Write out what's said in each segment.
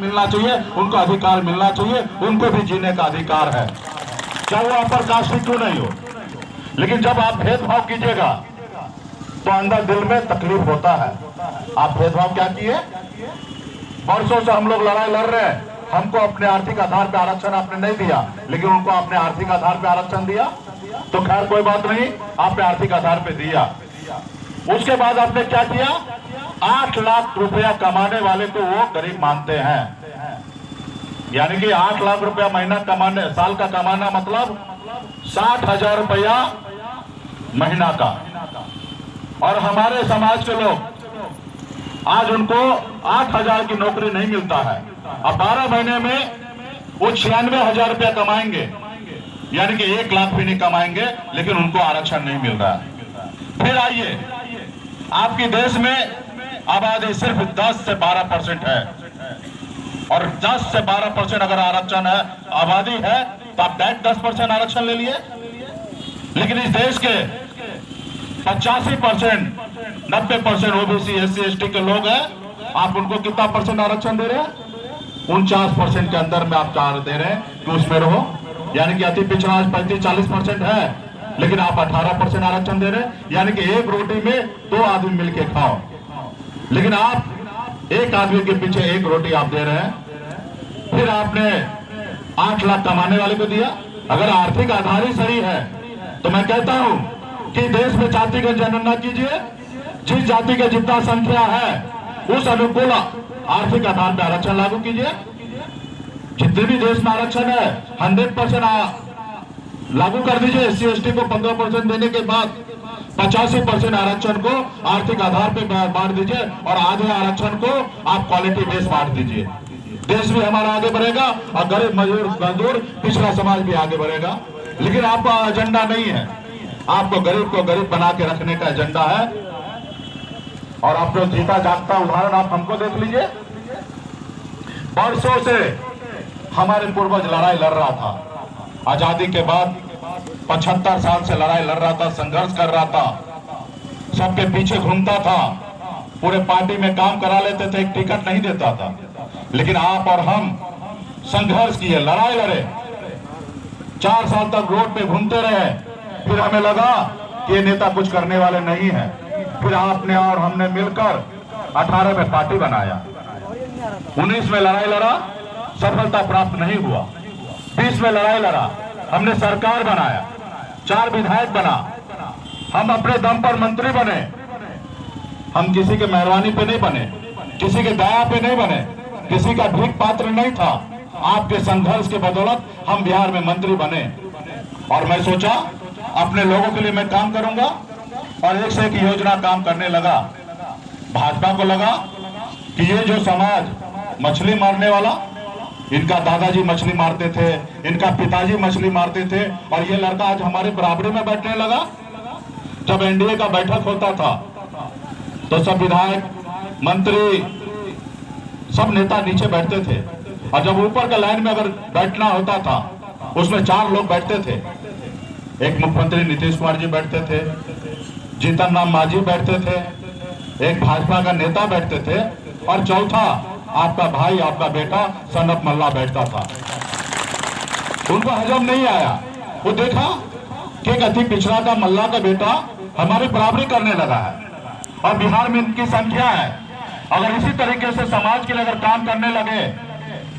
मिलना चाहिए, उनको अधिकार मिलना चाहिए, उनको भी जीने का अधिकार है, चाहे वो अपर कास्ट क्यों नहीं हो। लेकिन जब आप भेदभाव कीजिएगा तो अंदर दिल में तकलीफ होता है। आप भेदभाव क्या किए, वर्षों से हम लोग लड़ाई लड़ रहे हैं, हमको अपने आर्थिक आधार पर आरक्षण आपने नहीं दिया, लेकिन उनको अपने आर्थिक आधार पर आरक्षण दिया, तो खैर कोई बात नहीं, आपने आर्थिक आधार पर दिया। उसके बाद आपने क्या किया, 8 लाख रुपया कमाने वाले को वो गरीब मानते हैं, यानी कि 8 लाख रुपया महीना कमाने, साल का कमाना मतलब 60,000 रुपया महीना का। और हमारे समाज के लोग आज उनको 8,000 की नौकरी नहीं मिलता है, अब 12 महीने में वो 96,000 रुपया कमाएंगे, यानी कि 1 लाख भी नहीं कमाएंगे, लेकिन उनको आरक्षण नहीं मिल रहा है। फिर आइए, आपके देश में आबादी सिर्फ 10 से 12% है, और 10 से 12% अगर आरक्षण है, आबादी है, तो आप डायरेक्ट 10% आरक्षण ले लिए। लेकिन इस देश के 85%, 90% ओबीसी, SC, ST के लोग हैं, आप उनको कितना परसेंट आरक्षण दे रहे हैं, 49% के अंदर में आप चार्ज दे रहे हैं कि उसमें रहो, यानी कि अति पिछड़ा आज 35-40% है, लेकिन आप 18% आरक्षण दे रहे हैं, यानी कि एक रोटी में 2 आदमी मिलके खाओ, लेकिन आप एक आदमी के पीछे 1 रोटी आप दे रहे हैं। फिर आपने 8 लाख कमाने वाले को दिया। अगर आर्थिक आधार ही सही है तो मैं कहता हूं कि देश में जातिगत जनगणना कीजिए, जिस जाति का जितना संख्या है उस अनुकूल आर्थिक आधार पर आरक्षण लागू कीजिए। जितने भी देश में आरक्षण है 100% लागू कर दीजिए। SC, ST को 15% देने के बाद 85% आरक्षण को आर्थिक आधार पर बांट दीजिए, और आधे आरक्षण को आप क्वालिटी बेस बांट दीजिए। देश भी हमारा आगे बढ़ेगा और गरीब मजदूर पिछड़ा समाज भी आगे बढ़ेगा। लेकिन आपका एजेंडा नहीं है, आपको गरीब बना के रखने का एजेंडा है। और आप जो जीता जागता उदाहरण आप हमको देख लीजिए, वर्षों से हमारे पूर्वज लड़ाई लड़ रहा था, आजादी के बाद 75 साल से लड़ाई लड़ रहा था, संघर्ष कर रहा था, सबके पीछे घूमता था, पूरे पार्टी में काम करा लेते थे, एक टिकट नहीं देता था। लेकिन आप और हम संघर्ष किए, लड़ाई लड़े, 4 साल तक रोड पे घूमते रहे। फिर हमें लगा कि ये नेता कुछ करने वाले नहीं है। फिर आपने और हमने मिलकर 18 में पार्टी बनाया, 19 में लड़ाई लड़ा, सफलता प्राप्त नहीं हुआ, 20 में लड़ाई लड़ा, हमने सरकार बनाया, 4 विधायक बना, हम अपने दम पर मंत्री बने। हम किसी के मेहरबानी पे नहीं बने, किसी के दया पे नहीं बने, किसी का भीख पात्र नहीं था। आपके संघर्ष के बदौलत हम बिहार में मंत्री बने। और मैं सोचा अपने लोगों के लिए मैं काम करूंगा, और एक से एक योजना काम करने लगा। भाजपा को लगा कि ये जो समाज मछली मारने वाला, इनका दादाजी मछली मारते थे, इनका पिताजी मछली मारते थे, और ये लड़का आज हमारे बराबरी में बैठने लगा। जब एनडीए का बैठक होता था तो सब विधायक, मंत्री, सब नेता नीचे बैठते थे, और जब ऊपर के लाइन में अगर बैठना होता था उसमें 4 लोग बैठते थे। एक मुख्यमंत्री नीतीश कुमार जी बैठते थे, जीतन राम मांझी बैठते थे, एक भाजपा का नेता बैठते थे, और चौथा आपका भाई, आपका बेटा सनत मल्ला बैठता था। उनको हजम नहीं आया, वो देखा कि एक अति पिछड़ा का मल्ला का बेटा हमारी बराबरी करने लगा है, और बिहार में इनकी संख्या है। अगर इसी तरीके से समाज के लिए अगर काम करने लगे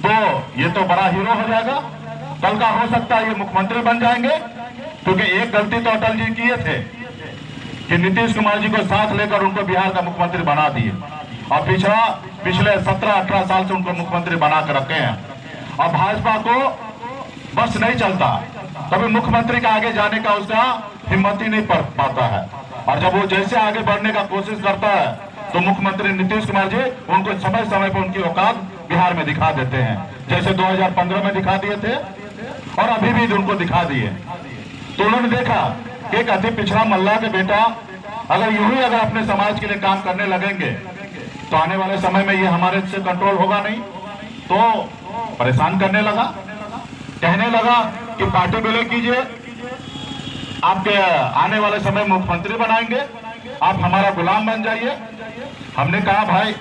तो ये तो बड़ा हीरो हो जाएगा। कल का हो सकता है ये मुख्यमंत्री बन जाएंगे, क्योंकि एक गलती तो अटल जी किए थे कि नीतीश कुमार जी को साथ लेकर उनको बिहार का मुख्यमंत्री बना दिए, और पिछले 17-18 साल से उनको मुख्यमंत्री बना कर रखे हैं। और भाजपा को बस नहीं चलता, कभी मुख्यमंत्री के आगे जाने का उसका हिम्मत ही नहीं पड़ पाता है। और जब वो जैसे आगे बढ़ने का कोशिश करता है तो मुख्यमंत्री नीतीश कुमार जी उनको समय समय पर उनकी औकात बिहार में दिखा देते हैं, जैसे 2015 में दिखा दिए थे, और अभी भी उनको दिखा दिए। तो उन्होंने देखा कि एक अति पिछड़ा मल्ला के बेटा अगर यूं ही अगर अपने समाज के लिए काम करने लगेंगे तो आने वाले समय में ये हमारे से कंट्रोल होगा नहीं। तो परेशान करने लगा, कहने लगा कि पार्टी विलय कीजिए, आपके आने वाले समय मुख्यमंत्री बनाएंगे, आप हमारा गुलाम बन जाइए। हमने कहा भाई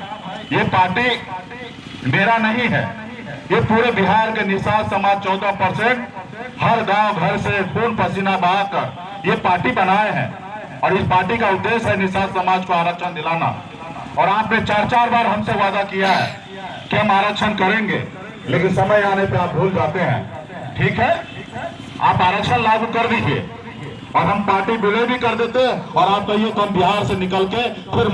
ये पार्टी मेरा नहीं है, ये पूरे बिहार के निषाद समाज 14% हर गांव घर से खून पसीना बहाकर ये पार्टी बनाए हैं और इस पार्टी का उद्देश्य है निषाद समाज को आरक्षण दिलाना। और आपने 4-4 बार हमसे वादा किया है कि हम आरक्षण करेंगे, लेकिन समय आने पे आप भूल जाते हैं। ठीक है, आप आरक्षण लागू कर दीजिए और हम पार्टी विलय भी कर देते और आप कहिए तो हम बिहार से निकल के फिर